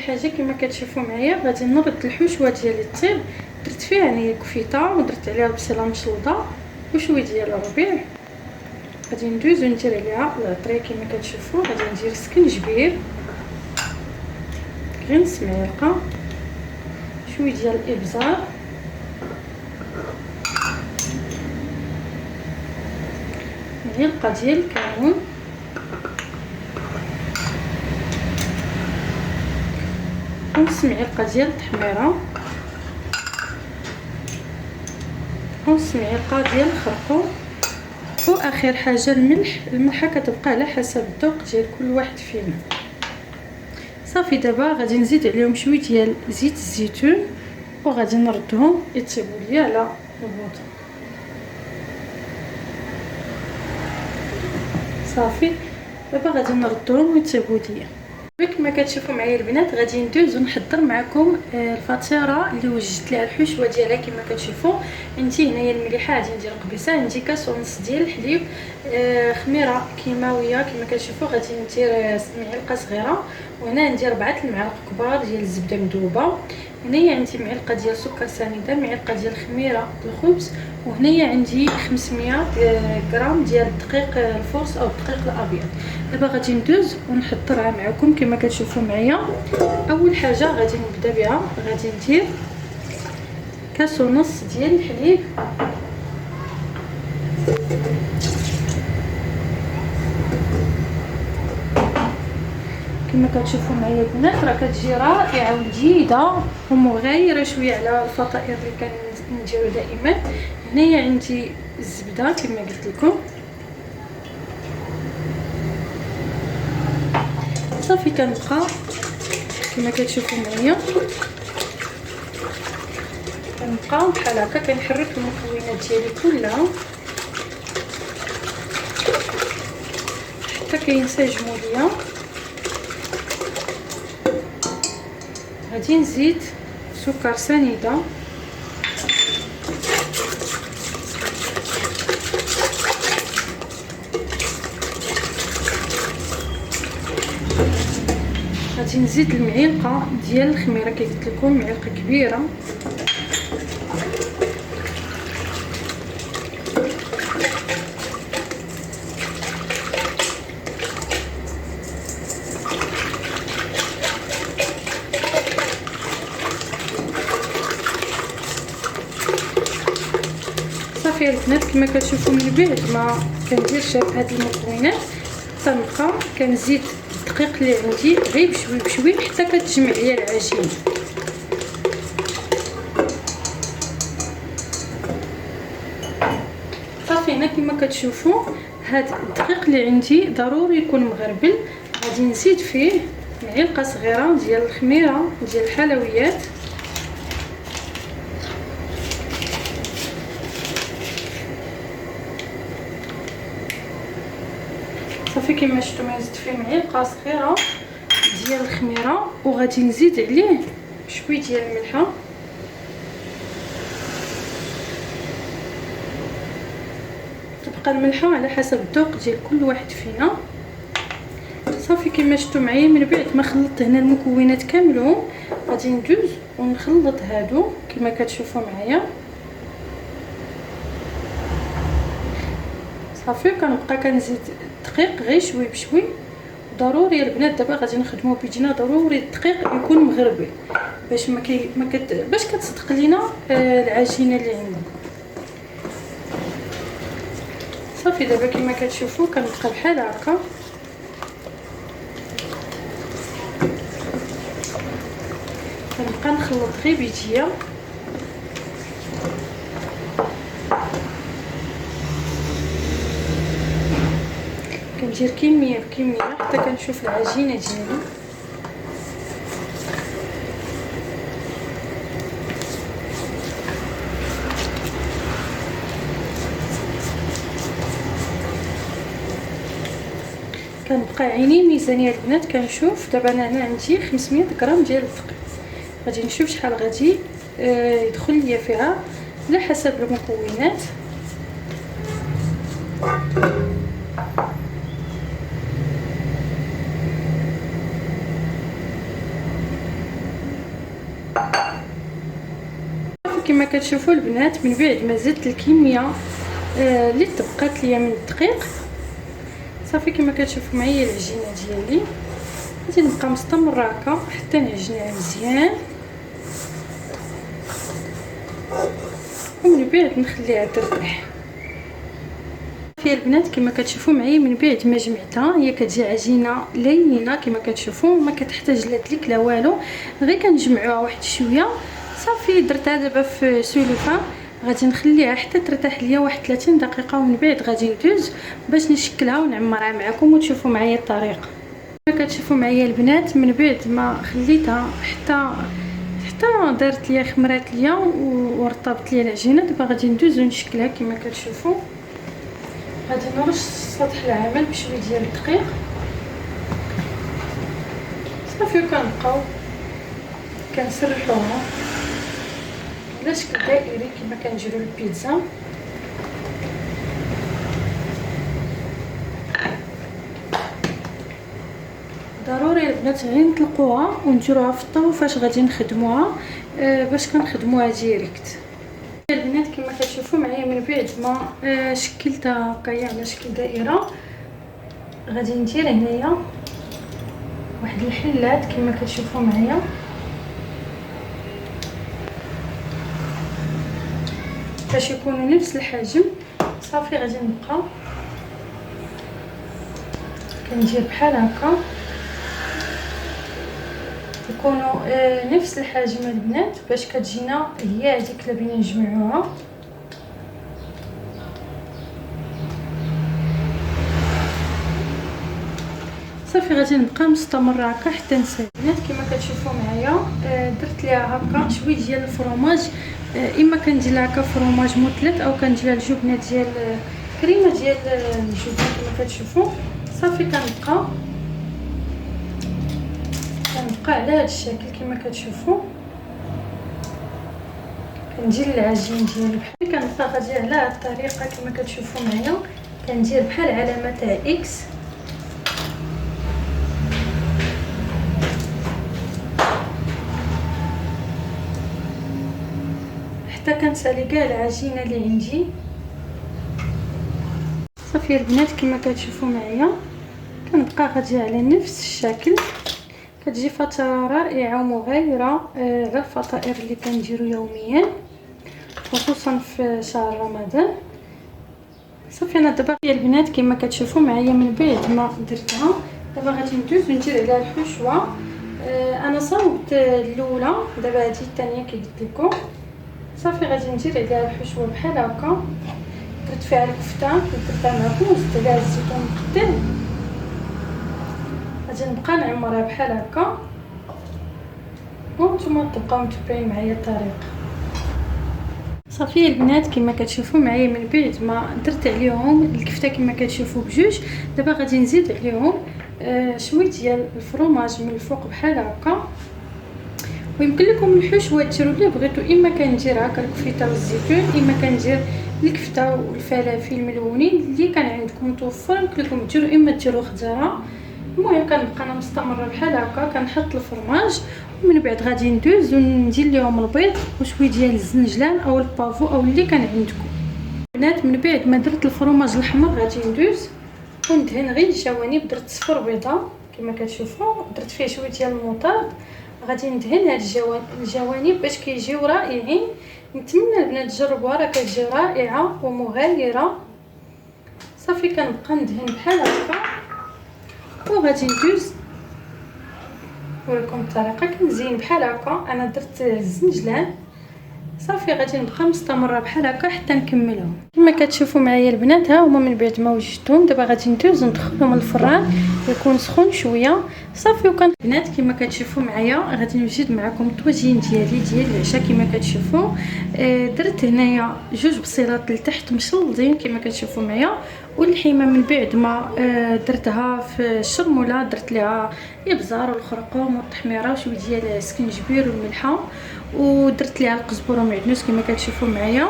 حاجه كما كتشوفوا معايا غادي نرد الحشوه ديالي الطيب. درت فيها يعني كفيته ودرت عليها بصله مشلوطه وشويه ديال الربيع. غادي ندوز وندير عليها العطريه كما كتشوفوا. غادي ندير سكنجبير غير نص معلقه، شويه ديال الابزار، معلقه ديال الكمون، ونص معلقه ديال التحميره، ونص معلقه ديال الخرقوم، واخر حاجه الملح كتبقى على حسب الذوق ديال كل واحد فينا. صافي دابا غادي نزيد عليهم شويه ديال زيت الزيتون وغادي نردهم يطيبوا ليا على البوطه. صافي دابا غادي نردهم ويطيبوا ليا. كما كتشوفوا معايا البنات غادي ندوز ونحضر معكم الفطيره اللي وجدت لها الحشوه ديالها. كما كتشوفوا عندي هنايا المليحه، غادي ندير قبيصه، عندي كاس ونص ديال الحليب، خميره كيماويه كما كتشوفوا غادي ندير معلقه صغيره، وهنا ندير 4 المعالق كبار ديال الزبده مذوبه، هنايا عندي معلقه ديال سكر سنيده، معلقه ديال خميره الخبز، وهنايا عندي 500 غرام ديال الدقيق الفورس او الدقيق الابيض. دابا غادي ندوز ونحضرها معكم كما كتشوفوا معايا. اول حاجه غادي نبدا بها، غادي ندير كاس ونص ديال الحليب، كما كتشوفوا معايا البنات راه كتجي رائعه وجديده ومغايره شويه على الفطائر اللي كنديروا دائما. هنايا عندي الزبده كما قلت لكم. صافي كنبقى كما كتشوفوا معايا كنبقى بحال هكا كنحرك المكونات ديالي كلها حتى كينسجموا ليا. غادي نزيد سكر سنيده، غادي نزيد المعلقه ديال الخميره كي قلت لكم، معلقه كبيره، صافي البنات كما كتشوفوا من بعد ما كنديرش هاد المكونات كنبقى كنزيد الدقيق اللي عندي غير بشوي بشوي حتى كتجمع ليا العجين. صافي هنا كما كتشوفوا هاد الدقيق اللي عندي ضروري يكون مغربل. غادي نزيد فيه معلقه صغيره ديال الخميره ديال الحلويات، صافي كما شفتوا ما زدت فيه معلقه صغيره ديال الخميره، وغادي نزيد عليه شويه ديال الملحه، تبقى الملحه على حسب الذوق ديال كل واحد فينا. صافي كما شفتوا معايا من بعد ما خلطت هنا المكونات كاملهم غادي ندوز ونخلط هادو كما كتشوفوا معايا. صافي كنبقى كنزيد الدقيق غير شوي بشوي. ضروري البنات دابا غادي نخدموا بيدينا، ضروري الدقيق يكون مغربل باش باش كتصدق لينا العجينه اللي عندنا. صافي دابا كما كتشوفوا كنبقى بحال هكا كنبقى نخلط غير بيديا. كندير كميه بكميه حتى كنشوف العجينه ديالي. كنبقى عيني ميزانيه البنات كنشوف. دابا انا هنا عندي 500 غرام ديال الدقيق، غادي نشوف شحال غادي يدخل ليا فيها على حسب المكونات. كما كتشوفوا البنات من بعد ما زدت الكميه اللي تبقات ليا من الدقيق، صافي كما كتشوفوا معايا العجينه ديالي غادي نبقى مستمره هكا حتى نعجنها مزيان، ومن بعد نخليها ترتاح. فيها البنات كما كتشوفوا معايا من بعد ما جمعتها هي كتجي عجينه لينه كما كتشوفوا، ما كتحتاج لا دليك لا والو، غير كنجمعوها واحد شويه. صافي درتها دابا في سولفه، غادي نخليها حتى ترتاح ليا واحد 30 دقيقه، ومن بعد غادي ندوز باش نشكلها ونعمرها معكم وتشوفوا معايا الطريقه. كما كتشوفوا معايا البنات من بعد ما خليتها حتى دارت ليا خمرات ليا ورطبت ليا العجينه، دابا غادي ندوز ونشكلها كما كتشوفوا. غادي نرش سطح العمل بشويه ديال الدقيق، صافي كنبقاو كنسرحوها على شكل دائري كما كنديروا البيتزا. ضروري البنات غير نطلقوها ونديروها في الطاو فاش غادي نخدموها باش كنخدموها ديريكت. البنات كما كتشوفوا معايا من بعد ما شكلتها هكايا على شكل دائره، غادي ندير هنايا واحد الحلات كما كتشوفوا معايا، باش يكونوا نفس الحجم. صافي غادي نبقى كندير بحال هكا يكونوا نفس الحجم البنات باش كتجينا هي هذيك اللي بغينا نجمعوها. صافي غادي نبقى مستمره هكا حتى نسالي. البنات كما كتشوفوا معايا درت ليها هكا شويه ديال الفرماج، اما كندير لها هكا فرماج مثلث او كندير لها الجبنه ديال كريمه ديال الجبنه كما كتشوفوا. صافي كنبقى على هذا الشكل كما كتشوفوا، كندير العجين ديالي بحال كنبقى غادي على هذه الطريقه كما كتشوفوا معايا، كندير بحال علامه تاع اكس حتى كنسالي كاع العجينه اللي عندي. صافي البنات كما كتشوفوا معايا كنبقى غادي على نفس الشكل، كتجي فطيره رائعه ومغايره على الفطائر اللي كنديروا يوميا خصوصا في شهر رمضان. صافي انا دابا البنات كما كتشوفوا معايا من بعد ما درتها دابا غادي ندوز وندير عليها الحشوه. انا صاوبت الاولى، دابا هذه الثانيه كي قلت لكم. صافي غادي ندير عليها الحشوه بحال هكا، درت فيها الكفته درتها معكم وزدت عليها الزيتون مقطع، غادي نبقى نعمرها بحال هكا وانتم تبقاو متبعين معايا الطريقه. صافي البنات كما كتشوفوا معايا من بعد ما درت عليهم الكفته كما كتشوفوا بجوج، دابا غادي نزيد عليهم شويه ديال الفرماج من الفوق بحال هكا. ويمكن لكم الحشوه ديروا اللي بغيتوا، اما كندير هكا الكفته والزيتون، اما كندير الكفته والفلافل الملونين اللي كان عندكم متوفر. يمكن لكم ديروا اما ديروا خضره. المهم كنبقى انا مستمره بحال هكا كنحط الفرماج، ومن بعد غادي ندوز وندير لهم البيض وشويه ديال الزنجلان او البافو او اللي كان عندكم. بنات من بعد ما درت الفرماج الاحمر غادي ندوز وندهن غير الجوانب، درت صفر بيضه كما كتشوفوا، درت فيه شويه ديال المطارد، غادي ندهن هاد الجوانب باش كيجيو رائعين. نتمنى البنات تجربوها، راه كتجي رائعه ومغايره. صافي كنبقى ندهن بحال هكا وغادي ندوز نوريكم الطريقه. كنزين بحال هكا، انا درت الزنجلان. صافي غادي نبقى مستمره بحال هكا حتى نكملهم. كما كتشوفوا معايا البنات ها هما من بعد ما وجدتهم دابا غادي ندوز ندخلهم الفران يكون سخون شويه. صافي وكان البنات كما كتشوفوا معايا غادي نوجد معكم الطواجين ديالي ديال العشاء. كما كتشوفوا درت هنايا جوج بصيلات لتحت مشلضين كما كتشوفوا معايا، واللحيمه من بعد ما درتها في الشرموله درت لها الابزار والخرقوم والتحميره وشويه ديال السكنجبير والملحه، ودرت ليها القزبره والمعدنوس كما كتشوفوا معايا،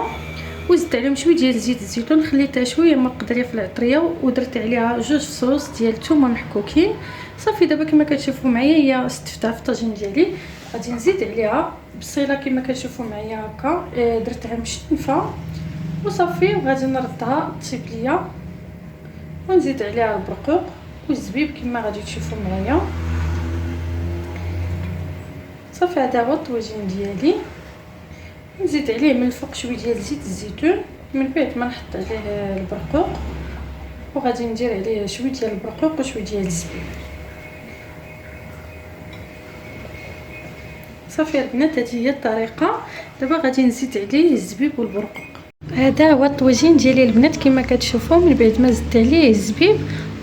وزدت عليهم شويه ديال زيت الزيتون، خليتها شويه مقدريه في العطريه، ودرت عليها جوج فصوص ديال الثومه محكوكين. صافي دابا كما كتشوفوا معايا هي ستفتها في الطاجين ديالي. غادي نزيد عليها بصيله كما كتشوفوا معايا هكا، درتها مشنفه وصافي، وغادي نردها طيب ليا ونزيد عليها البرقوق والزبيب كما غادي تشوفوا معايا. صافي هذا هو الطواجن ديالي. نزيد عليه من الفوق شويه ديال زيت الزيتون من بعد ما نحط عليه البرقوق، وغادي ندير عليه شويه ديال البرقوق وشويه ديال الزبيب. صافي البنات هذه هي الطريقه. دابا غادي نزيد عليه الزبيب والبرقوق. هذا هو الطواجن ديالي البنات كما كتشوفوا. من بعد ما زدت عليه الزبيب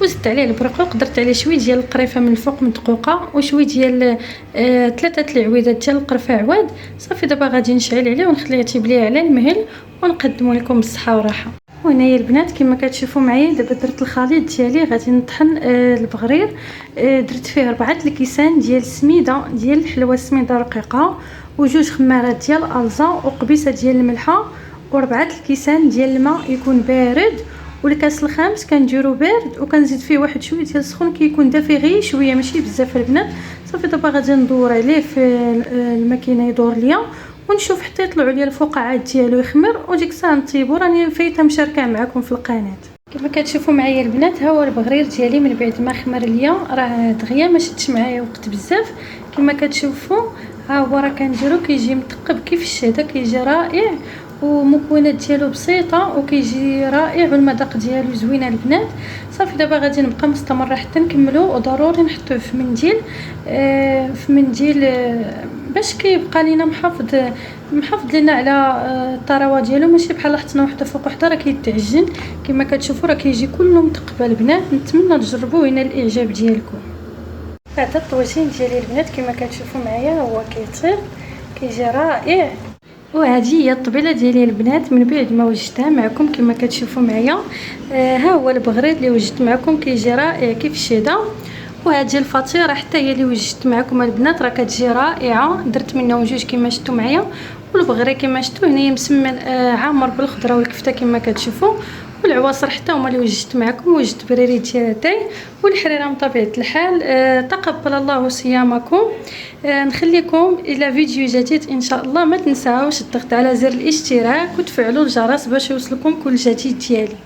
وزدت عليه البرقوق درت عليه شويه ديال القريفه من الفوق مدقوقه وشويه ديال 3 العويدات ديال القرفه عواد. صافي دابا غادي نشعل عليه ونخليه يطيب ليا على المهل ونقدموا لكم بالصحه والراحه. وهنايا البنات كما كتشوفوا معايا دابا درت الخليط ديالي. غادي نطحن البغرير، درت فيه 4 الكيسان ديال السميده ديال الحلوه السميده رقيقه وجوج خمارات ديال الالزا وقبيصه ديال الملحه و4 الكيسان ديال الماء يكون بارد، والكاس الخامس كنديرو بارد وكنزيد فيه واحد شويه ديال السخون كيكون دافي غير شويه ماشي بزاف البنات. صافي دابا غادي ندور عليه في الماكينه يدور ليا ونشوف حتى يطلعوا لي الفقاعات ديالو يخمر، وديك الساعه نطيبو. راني فايته مشاركه معكم في القناه. كما كتشوفوا معايا البنات ها هو البغرير ديالي من بعد ما خمر ليا، راه دغيا ما شدش معايا وقت بزاف. كما كتشوفوا ها هو راه كنديرو كيجي متقب كيف الشهده، كيجي رائع ومكونات ديالو بسيطه وكيجي رائع والمذاق ديالو زوينه البنات. صافي دابا غادي نبقى مستمره حتى نكملو، وضروري نحطوه في منديل باش كيبقى لينا محافظ لينا على الطراوه ديالو، ماشي بحال حطنا وحده فوق وحده راه كيتعجن. كما كتشوفوا راه كيجي كله متقبل البنات. نتمنى تجربوه ينال الاعجاب ديالكم. هذا الطواجن ديالي البنات كما كتشوفوا معايا هو كيطيب كيجي رائع. وهذه هي الطبيله ديالي البنات من بعد ما وجدتها معكم. كما كتشوفوا معايا ها هو البغرير اللي وجدت معكم كيجي رائع كيف الشهده. وهذه الفطيره حتى هي اللي وجدت معكم البنات راه كتجي رائعه. درت منهم جوج كما شفتوا معايا، والبغرير كما شفتوا هنايا مسمن عامر بالخضره والكفته كما كتشوفوا، والعواصر حتى هما اللي وجدت معكم. وجدت بريري ديالاتاي والحريره بطبيعه الحال. تقبل الله صيامكم. نخليكم الى فيديو جديد ان شاء الله. ما تنساوش الضغط على زر الاشتراك وتفعلوا الجرس باش يوصلكم كل جديد ديالي.